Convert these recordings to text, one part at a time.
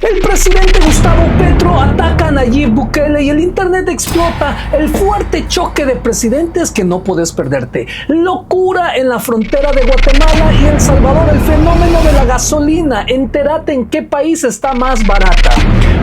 El presidente Gustavo Petro ataca a Nayib Bukele y el internet explota. El fuerte choque de presidentes que no puedes perderte. Locura en la frontera de Guatemala y El Salvador. El fenómeno de la gasolina. Entérate en qué país está más barata.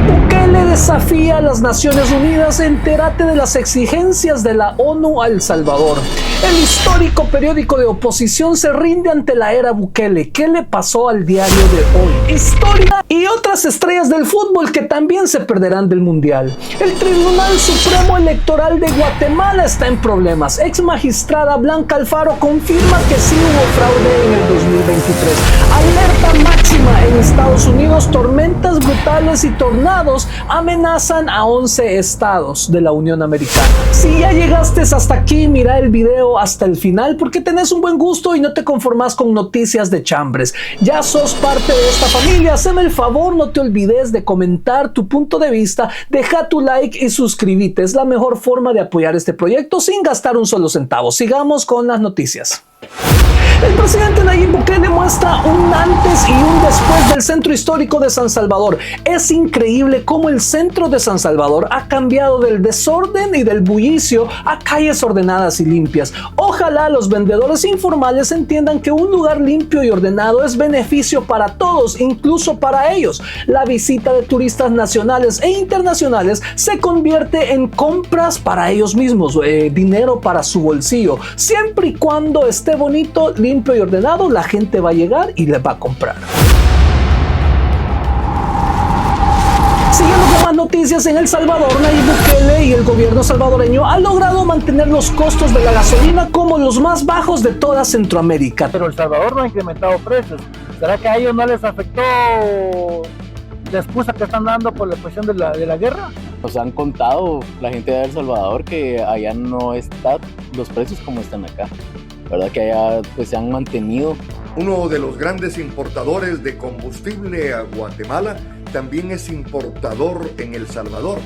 Bukele desafía a las Naciones Unidas. Entérate de las exigencias de la ONU a El Salvador. El histórico periódico de oposición se rinde ante la era Bukele. ¿Qué le pasó al diario de hoy? Historia y otras estrellas del fútbol que también se perderán del Mundial. El Tribunal Supremo Electoral de Guatemala está en problemas. Ex magistrada Blanca Alfaro confirma que sí hubo fraude en el 2023. Alerta máxima en Estados Unidos. Tormentas brutales y tornados amenazan a 11 estados de la Unión Americana. Si ya llegaste hasta aquí, mira el video hasta el final porque tenés un buen gusto y no te conformas con noticias de chambres. Ya sos parte de esta familia. Haceme el favor, no te olvides de comentar tu punto de vista, deja tu like y suscríbete. Es la mejor forma de apoyar este proyecto sin gastar un solo centavo. Sigamos con las noticias. El presidente Nayib Bukele muestra un antes y un después del centro histórico de San Salvador. Es increíble cómo el centro de San Salvador ha cambiado del desorden y del bullicio a calles ordenadas y limpias. Ojalá los vendedores informales entiendan que un lugar limpio y ordenado es beneficio para todos, incluso para ellos. La visita de turistas nacionales e internacionales se convierte en compras para ellos mismos, dinero para su bolsillo. Siempre y cuando esté bonito, limpio y ordenado, la gente va a llegar y les va a comprar. Siguiendo con más noticias, en El Salvador, Nayib Bukele y el gobierno salvadoreño han logrado mantener los costos de la gasolina como los más bajos de toda Centroamérica. Pero El Salvador no ha incrementado precios. ¿Será que a ellos no les afectó la excusa que están dando por la cuestión de la guerra? Nos han contado la gente de El Salvador que allá no están los precios como están acá. ¿Verdad? Que allá pues se han mantenido. Uno de los grandes importadores de combustible a Guatemala también es importador en El Salvador.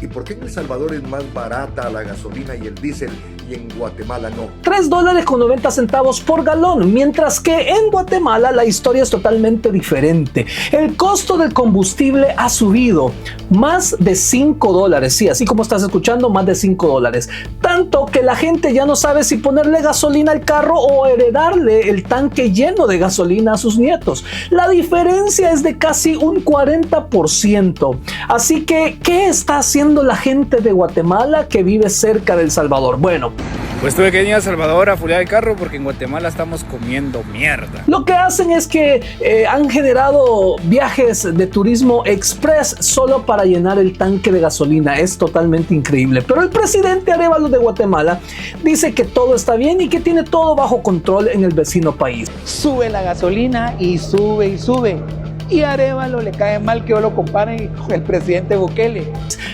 ¿Y por qué en El Salvador es más barata la gasolina y el diésel y en Guatemala no? $3.90 por galón, mientras que en Guatemala la historia es totalmente diferente. El costo del combustible ha subido más de $5, sí, así como estás escuchando, más de $5. Tanto que la gente ya no sabe si ponerle gasolina al carro o heredarle el tanque lleno de gasolina a sus nietos. La diferencia es de casi un 40%. Así que, ¿qué está haciendo la gente de Guatemala que vive cerca de El Salvador? Bueno, pues tuve que ir a El Salvador a fulear el carro porque en Guatemala estamos comiendo mierda. Lo que hacen es que han generado viajes de turismo express solo para llenar el tanque de gasolina. Es totalmente increíble. Pero el presidente Arévalo de Guatemala dice que todo está bien y que tiene todo bajo control en el vecino país. Sube la gasolina y sube y sube. Y a Arévalo le cae mal que yo lo compare con el presidente Bukele.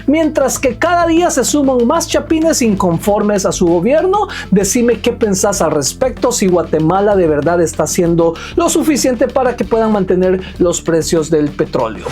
Mientras que cada día se suman más chapines inconformes a su gobierno, decime qué pensás al respecto, si Guatemala de verdad está haciendo lo suficiente para que puedan mantener los precios del petróleo.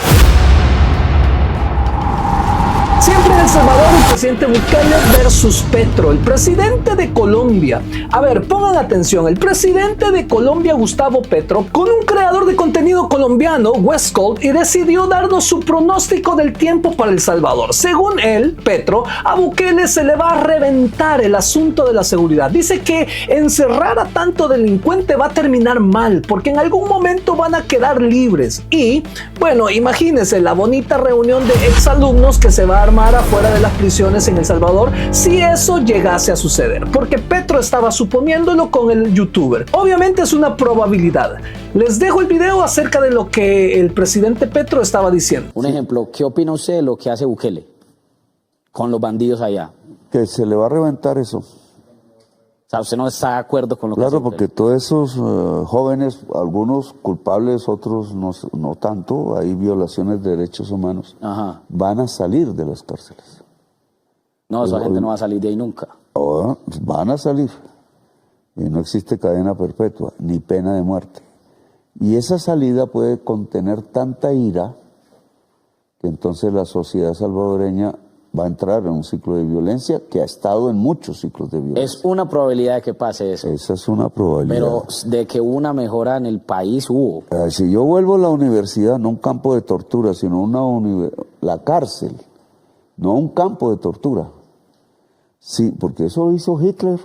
Siempre en El Salvador, el presidente Bukele versus Petro, el presidente de Colombia. A ver, pongan atención, el presidente de Colombia, Gustavo Petro, con un creador de contenido colombiano, Westcold, y decidió darnos su pronóstico del tiempo para El Salvador. Según él, Petro, a Bukele se le va a reventar el asunto de la seguridad. Dice que encerrar a tanto delincuente va a terminar mal, porque en algún momento van a quedar libres. Y, bueno, imagínense la bonita reunión de exalumnos que se va a armar afuera de las prisiones en El Salvador si eso llegase a suceder, porque Petro estaba suponiéndolo con el youtuber. Obviamente es una probabilidad. Les dejo el video acerca de lo que el presidente Petro estaba diciendo. Un ejemplo, ¿qué opina usted de lo que hace Bukele con los bandidos allá? Que se le va a reventar eso. O sea, ¿usted no está de acuerdo con lo que hace Claro, Bukele? porque todos esos jóvenes, algunos culpables, otros no tanto, hay violaciones de derechos humanos, van a salir de las cárceles. No, esa gente no va a salir de ahí nunca. Van a salir. Y no existe cadena perpetua, ni pena de muerte. Y esa salida puede contener tanta ira que entonces la sociedad salvadoreña va a entrar en un ciclo de violencia que ha estado en muchos ciclos de violencia. Es una probabilidad de que pase eso. Esa es una probabilidad. Pero de que una mejora en el país hubo. Si yo vuelvo a la universidad, no un campo de tortura, sino la cárcel, no un campo de tortura. Sí, porque eso lo hizo Hitler.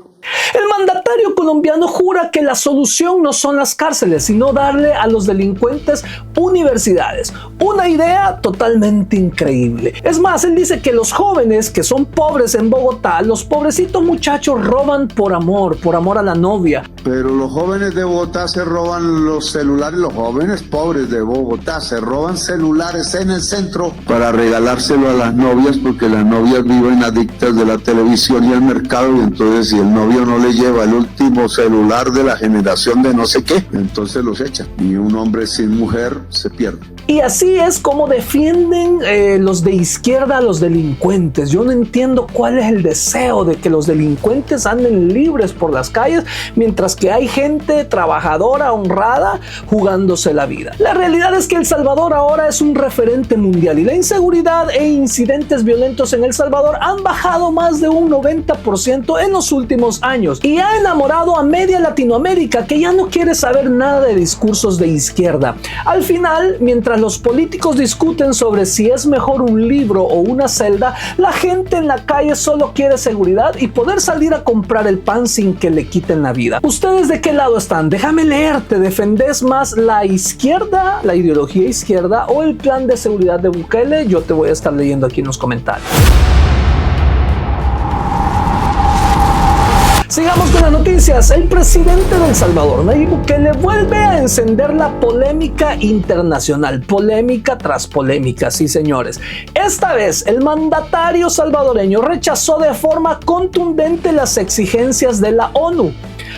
El mandatario colombiano jura que la solución no son las cárceles, sino darle a los delincuentes universidades. Una idea totalmente increíble. Es más, él dice que los jóvenes que son pobres en Bogotá, los pobrecitos muchachos roban por amor a la novia. Pero los jóvenes de Bogotá se roban los celulares, los jóvenes pobres de Bogotá se roban celulares en el centro para regalárselo a las novias, porque las novias viven adictas de la televisión y al mercado, y entonces si el novio no le lleva el último celular de la generación de no sé qué, entonces los echan, y un hombre sin mujer se pierde. Y así es como defienden los de izquierda a los delincuentes. Yo no entiendo cuál es el deseo de que los delincuentes anden libres por las calles, mientras que hay gente trabajadora, honrada, jugándose la vida. La realidad es que El Salvador ahora es un referente mundial y la inseguridad e incidentes violentos en El Salvador han bajado más de un 90% en los últimos años y ha enamorado a media Latinoamérica, que ya no quiere saber nada de discursos de izquierda. Al final, mientras los políticos discuten sobre si es mejor un libro o una celda, la gente en la calle solo quiere seguridad y poder salir a comprar el pan sin que le quiten la vida. ¿Ustedes de qué lado están? Déjame leerte. ¿Defendés más la izquierda, la ideología izquierda, o el plan de seguridad de Bukele? Yo te voy a estar leyendo aquí en los comentarios. Sigamos con las noticias. El presidente de El Salvador, Nayib Bukele, vuelve a encender la polémica internacional. Polémica tras polémica, sí señores. Esta vez, el mandatario salvadoreño rechazó de forma contundente las exigencias de la ONU,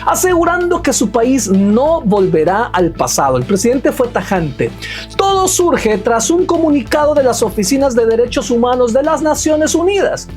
asegurando que su país no volverá al pasado. El presidente fue tajante. Todo surge tras un comunicado de las oficinas de derechos humanos de las Naciones Unidas.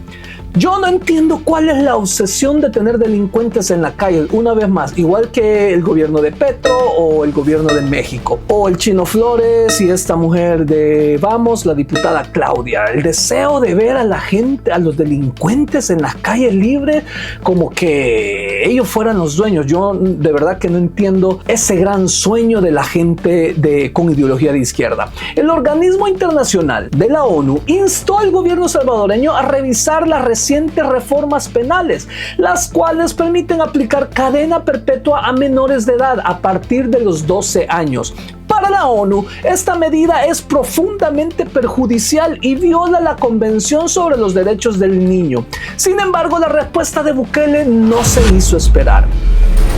Yo no entiendo cuál es la obsesión de tener delincuentes en la calle, una vez más, igual que el gobierno de Petro o el gobierno de México, o el Chino Flores y esta mujer de Vamos, la diputada Claudia. El deseo de ver a la gente, a los delincuentes en las calles libres, como que ellos fueran los dueños. Yo de verdad que no entiendo ese gran sueño de la gente con ideología de izquierda. El organismo internacional de la ONU instó al gobierno salvadoreño a revisar las recientes reformas penales, las cuales permiten aplicar cadena perpetua a menores de edad a partir de los 12 años. Para la ONU, esta medida es profundamente perjudicial y viola la Convención sobre los Derechos del Niño. Sin embargo, la respuesta de Bukele no se hizo esperar.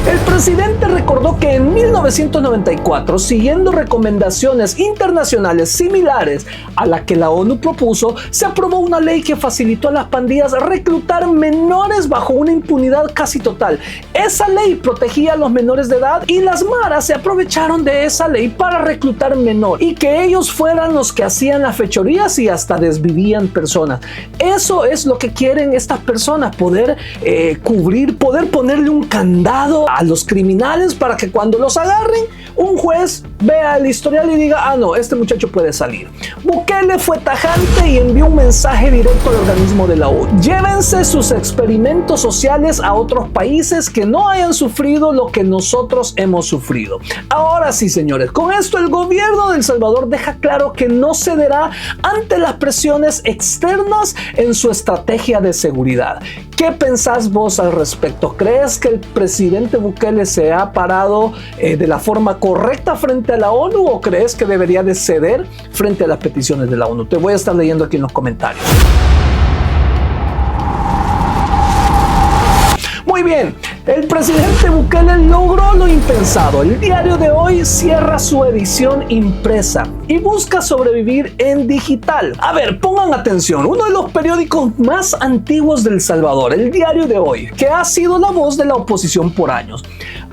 El presidente recordó que en 1994, siguiendo recomendaciones internacionales similares a la que la ONU propuso, se aprobó una ley que facilitó a las pandillas reclutar menores bajo una impunidad casi total. Esa ley protegía a los menores de edad y las maras se aprovecharon de esa ley para reclutar menores y que ellos fueran los que hacían las fechorías y hasta desvivían personas. Eso es lo que quieren estas personas, poder cubrir, poder ponerle un candado a los criminales para que cuando los agarren, un juez vea el historial y diga: ah, no, este muchacho puede salir. Bukele fue tajante y envió un mensaje directo al organismo de la ONU: llévense sus experimentos sociales a otros países que no hayan sufrido lo que nosotros hemos sufrido. Ahora sí, señores, con esto el gobierno de El Salvador deja claro que no cederá ante las presiones externas en su estrategia de seguridad. ¿Qué pensás vos al respecto? ¿Crees que el presidente Bukele se ha parado de la forma correcta frente a la ONU o crees que debería de ceder frente a las peticiones de la ONU? Te voy a estar leyendo aquí en los comentarios. Muy bien, el presidente Bukele logró lo impensado. El diario de hoy cierra su edición impresa y busca sobrevivir en digital. A ver, pongan atención, uno de los periódicos más antiguos de El Salvador, el diario de hoy, que ha sido la voz de la oposición por años,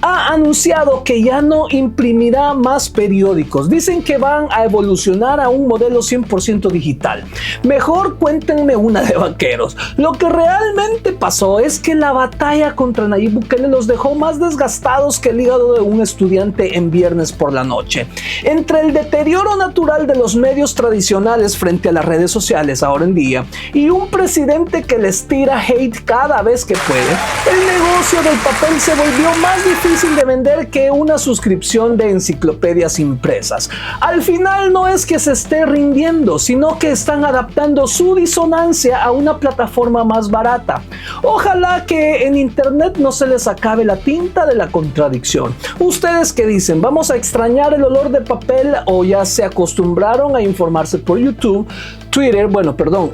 ha anunciado que ya no imprimirá más periódicos. Dicen que van a evolucionar a un modelo 100% digital. Mejor cuéntenme una de vaqueros. Lo que realmente pasó es que la batalla contra Nayib Bukele los dejó más desgastados que el hígado de un estudiante en viernes por la noche. Entre el deterioro natural de los medios tradicionales frente a las redes sociales ahora en día y un presidente que les tira hate cada vez que puede, el negocio del papel se volvió más difícil de vender que una suscripción de enciclopedias impresas. Al final no es que se esté rindiendo, sino que están adaptando su disonancia a una plataforma más barata. Ojalá que en internet no se les acabe la tinta de la contradicción. ¿Ustedes qué dicen? ¿Vamos a extrañar el olor de papel o ya se acostumbraron a informarse por YouTube, Twitter,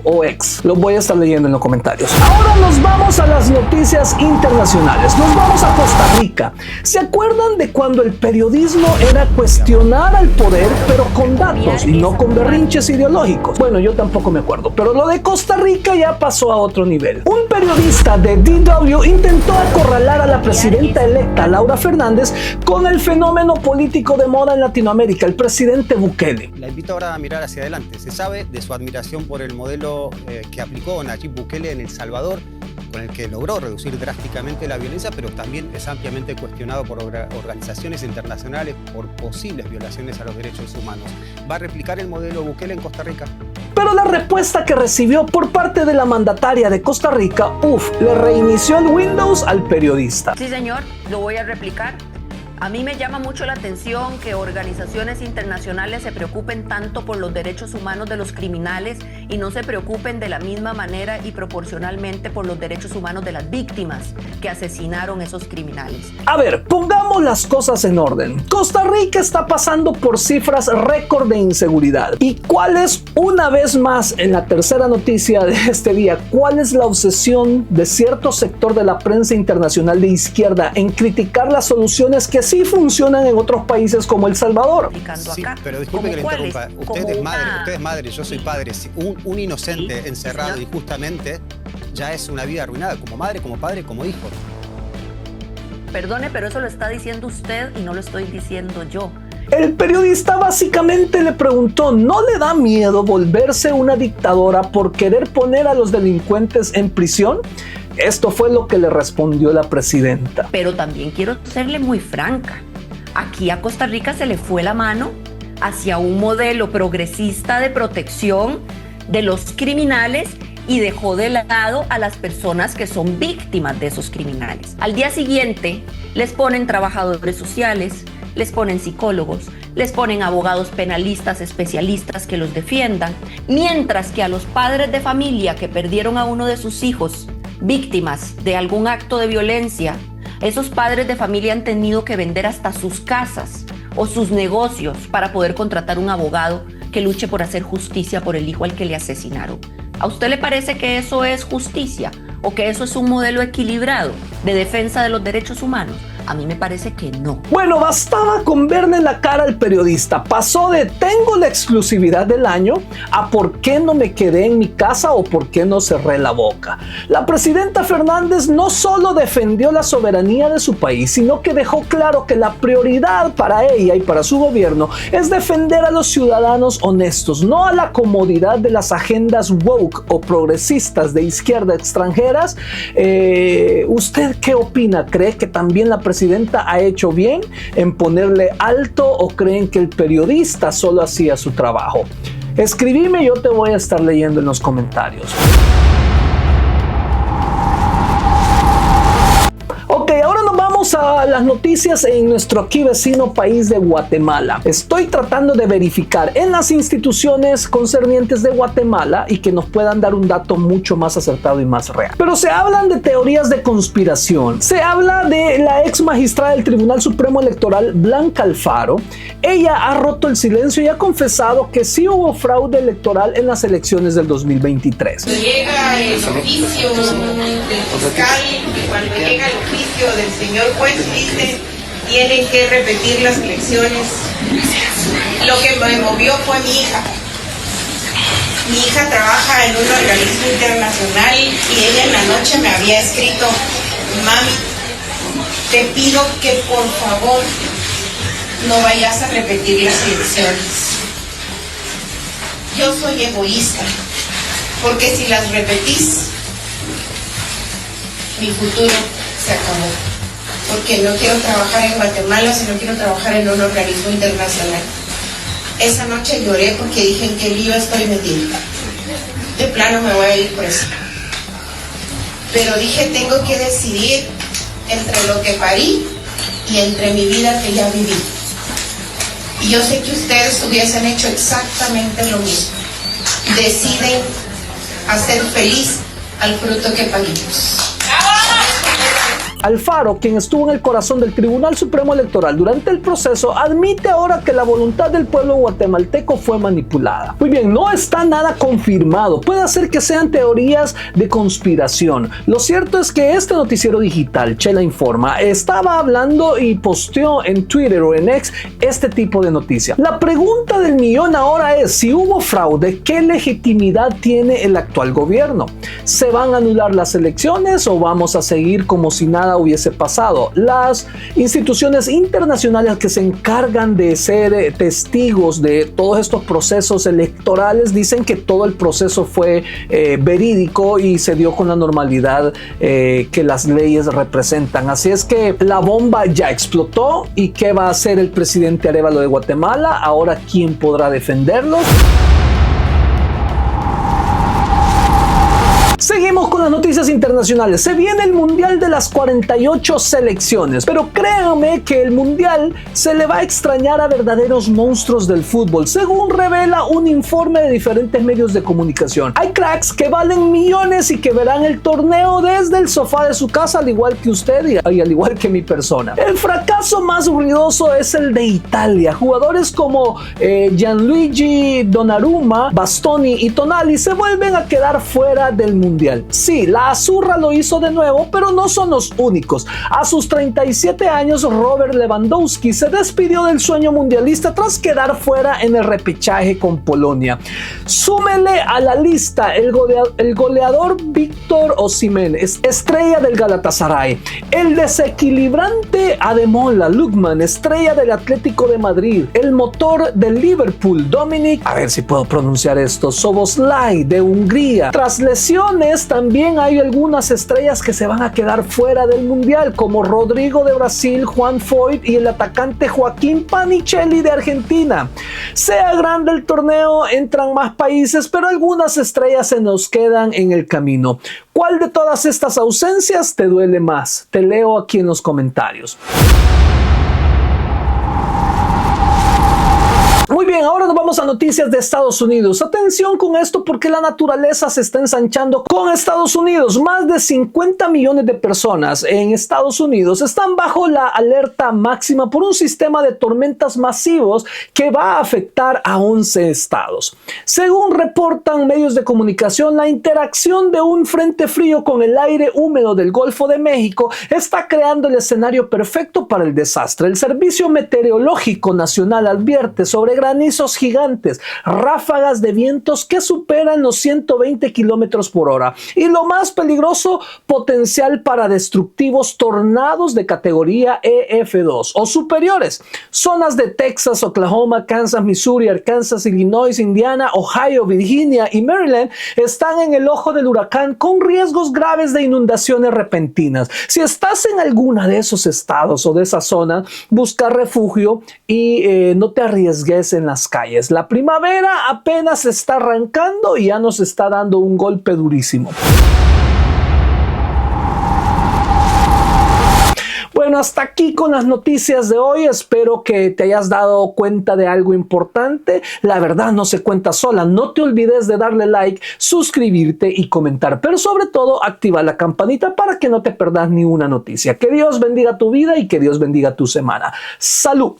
o X? Lo voy a estar leyendo en los comentarios. Ahora nos vamos a las noticias internacionales. Nos vamos a Costa Rica. ¿Se acuerdan de cuando el periodismo era cuestionar al poder, pero con datos y no con berrinches ideológicos? Bueno, yo tampoco me acuerdo, pero lo de Costa Rica ya pasó a otro nivel. Un periodista de DW intentó acorralar a la presidenta electa, Laura Fernández, con el fenómeno político de moda en Latinoamérica, el presidente Bukele. La invito ahora a mirar hacia adelante. Se sabe de su admiración por el modelo que aplicó Nayib Bukele en El Salvador, con el que logró reducir drásticamente la violencia, pero también es ampliamente cuestionado por organizaciones internacionales por posibles violaciones a los derechos humanos. ¿Va a replicar el modelo Bukele en Costa Rica? Pero la respuesta que recibió por parte de la mandataria de Costa Rica, le reinició el Windows al periodista. Sí, señor, lo voy a replicar. A mí me llama mucho la atención que organizaciones internacionales se preocupen tanto por los derechos humanos de los criminales y no se preocupen de la misma manera y proporcionalmente por los derechos humanos de las víctimas que asesinaron esos criminales. A ver, pongamos las cosas en orden. Costa Rica está pasando por cifras récord de inseguridad. ¿Y cuál es, una vez más, en la tercera noticia de este día, cuál es la obsesión de cierto sector de la prensa internacional de izquierda en criticar las soluciones que sí funcionan en otros países como El Salvador? Sí, pero disculpe que le interrumpa. Usted es madre, yo soy padre. Un inocente encerrado injustamente ya es una vida arruinada, como madre, como padre, como hijo. Perdone, pero eso lo está diciendo usted y no lo estoy diciendo yo. El periodista básicamente le preguntó, ¿no le da miedo volverse una dictadora por querer poner a los delincuentes en prisión? Esto fue lo que le respondió la presidenta. Pero también quiero serle muy franca. Aquí a Costa Rica se le fue la mano hacia un modelo progresista de protección de los criminales y dejó de lado a las personas que son víctimas de esos criminales. Al día siguiente les ponen trabajadores sociales, les ponen psicólogos, les ponen abogados penalistas especialistas que los defiendan, mientras que a los padres de familia que perdieron a uno de sus hijos víctimas de algún acto de violencia, esos padres de familia han tenido que vender hasta sus casas o sus negocios para poder contratar un abogado que luche por hacer justicia por el hijo al que le asesinaron. ¿A usted le parece que eso es justicia o que eso es un modelo equilibrado de defensa de los derechos humanos? A mí me parece que no. Bueno, bastaba con verle la cara al periodista. Pasó de tengo la exclusividad del año a por qué no me quedé en mi casa o por qué no cerré la boca. La presidenta Fernández no solo defendió la soberanía de su país, sino que dejó claro que la prioridad para ella y para su gobierno es defender a los ciudadanos honestos, no a la comodidad de las agendas woke o progresistas de izquierda extranjeras. ¿Usted qué opina? ¿Cree que también la presidenta ha hecho bien en ponerle alto o creen que el periodista solo hacía su trabajo? Escribime, yo te voy a estar leyendo en los comentarios. Ok, ahora nos vamos a las noticias en nuestro aquí vecino país de Guatemala. Estoy tratando de verificar en las instituciones concernientes de Guatemala y que nos puedan dar un dato mucho más acertado y más real. Pero se hablan de teorías de conspiración. Se habla de la ex magistrada del Tribunal Supremo Electoral, Blanca Alfaro. Ella ha roto el silencio y ha confesado que sí hubo fraude electoral en las elecciones del 2023. Llega el oficio del fiscal y cuando llega el oficio del señor juez dice tienen que repetir las elecciones. Lo que me movió fue mi hija. Mi hija trabaja en un organismo internacional y ella en la noche me había escrito: mami, te pido que por favor no vayas a repetir las elecciones. Yo soy egoísta, porque si las repetís, mi futuro se acabó. Porque no quiero trabajar en Guatemala, sino quiero trabajar en un organismo internacional. Esa noche lloré porque dije en qué lío estoy metida. De plano me voy a ir presa. Pero dije, tengo que decidir entre lo que parí y entre mi vida que ya viví. Y yo sé que ustedes hubiesen hecho exactamente lo mismo. Deciden hacer feliz al fruto que parimos. Alfaro, quien estuvo en el corazón del Tribunal Supremo Electoral durante el proceso, admite ahora que la voluntad del pueblo guatemalteco fue manipulada. Muy bien, no está nada confirmado, puede ser que sean teorías de conspiración. Lo cierto es que este noticiero digital, Chela Informa, estaba hablando y posteó en Twitter o en X este tipo de noticia. La pregunta del millón ahora es, si hubo fraude, ¿qué legitimidad tiene el actual gobierno? ¿Se van a anular las elecciones o vamos a seguir como si nada hubiese pasado? Las instituciones internacionales que se encargan de ser testigos de todos estos procesos electorales dicen que todo el proceso fue verídico y se dio con la normalidad que las leyes representan. Así es que la bomba ya explotó. ¿Y qué va a hacer el presidente Arévalo de Guatemala? Ahora, ¿quién podrá defenderlo? Seguimos con las noticias internacionales. Se viene el Mundial de las 48 selecciones, pero créanme que el Mundial se le va a extrañar a verdaderos monstruos del fútbol, según revela un informe de diferentes medios de comunicación. Hay cracks que valen millones y que verán el torneo desde el sofá de su casa, al igual que usted y al igual que mi persona. El fracaso más ruidoso es el de Italia. Jugadores como Gianluigi Donnarumma, Bastoni y Tonali se vuelven a quedar fuera del Mundial. Sí, la Azurra lo hizo de nuevo, pero no son los únicos. A sus 37 años, Robert Lewandowski se despidió del sueño mundialista tras quedar fuera en el repechaje con Polonia. Súmele a la lista el goleador Víctor Osimhen, estrella del Galatasaray, el desequilibrante Ademola Lookman, estrella del Atlético de Madrid, el motor del Liverpool, Dominic, a ver si puedo pronunciar esto, Szoboszlai de Hungría. Tras lesiones, también hay algunas estrellas que se van a quedar fuera del mundial, como Rodrigo de Brasil, Juan Foyt y el atacante Joaquín Panichelli de Argentina. Sea grande el torneo, entran más países, pero algunas estrellas se nos quedan en el camino. ¿Cuál de todas estas ausencias te duele más? Te leo aquí en los comentarios. Muy bien, ahora nos vamos a noticias de Estados Unidos. Atención con esto porque la naturaleza se está ensanchando con Estados Unidos. Más de 50 millones de personas en Estados Unidos están bajo la alerta máxima por un sistema de tormentas masivos que va a afectar a 11 estados. Según reportan medios de comunicación, la interacción de un frente frío con el aire húmedo del Golfo de México está creando el escenario perfecto para el desastre. El Servicio Meteorológico Nacional advierte sobre granizos gigantes, ráfagas de vientos que superan los 120 kilómetros por hora y lo más peligroso, potencial para destructivos tornados de categoría EF2 o superiores. Zonas de Texas, Oklahoma, Kansas, Missouri, Arkansas, Illinois, Indiana, Ohio, Virginia y Maryland están en el ojo del huracán con riesgos graves de inundaciones repentinas. Si estás en alguna de esos estados o de esa zona, busca refugio y no te arriesgues en las calles. La primavera apenas está arrancando y ya nos está dando un golpe durísimo. Bueno, hasta aquí con las noticias de hoy. Espero que te hayas dado cuenta de algo importante. La verdad no se cuenta sola. No te olvides de darle like, suscribirte y comentar. Pero sobre todo, activa la campanita para que no te perdas ni una noticia. Que Dios bendiga tu vida y que Dios bendiga tu semana. ¡Salud!